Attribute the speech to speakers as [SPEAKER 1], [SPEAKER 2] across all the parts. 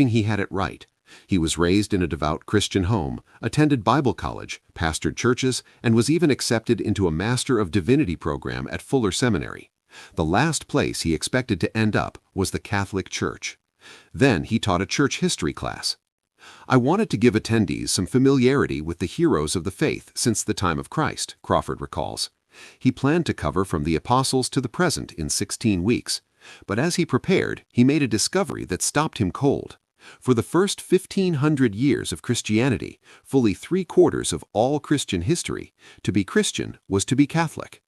[SPEAKER 1] believing he had it right. He was raised in a devout Christian home, attended Bible college, pastored churches, and was even accepted into a Master of Divinity program at Fuller Seminary. The last place he expected to end up was the Catholic Church. Then he taught a church history class. I wanted to give attendees some familiarity with the heroes of the faith since the time of Christ, Crawford recalls. He planned to cover from the apostles to the present in 16 weeks. But as he prepared, he made a discovery that stopped him cold. For the first 1,500 years of Christianity, fully 3/4 of all Christian history, to be Christian was to be Catholic.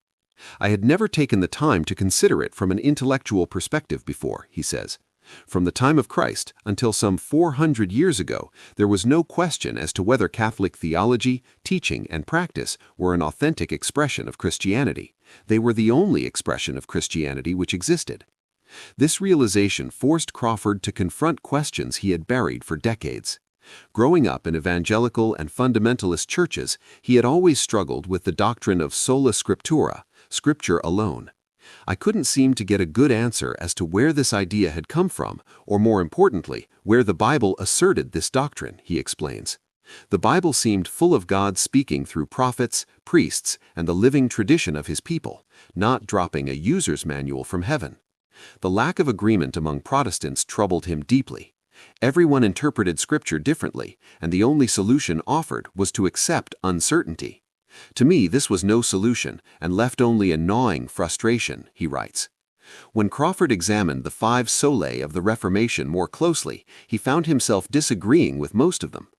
[SPEAKER 1] I had never taken the time to consider it from an intellectual perspective before, he says. From the time of Christ until some 400 years ago, there was no question as to whether Catholic theology, teaching, and practice were an authentic expression of Christianity. They were the only expression of Christianity which existed. This realization forced Crawford to confront questions he had buried for decades. Growing up in evangelical and fundamentalist churches, he had always struggled with the doctrine of sola scriptura, Scripture alone. I couldn't seem to get a good answer as to where this idea had come from, or more importantly, where the Bible asserted this doctrine, he explains. The Bible seemed full of God speaking through prophets, priests, and the living tradition of his people, not dropping a user's manual from heaven. The lack of agreement among Protestants troubled him deeply. Everyone interpreted Scripture differently, and the only solution offered was to accept uncertainty. To me, this was no solution and left only a gnawing frustration, he writes. When Crawford examined the 5 solae of the Reformation more closely, he found himself disagreeing with most of them.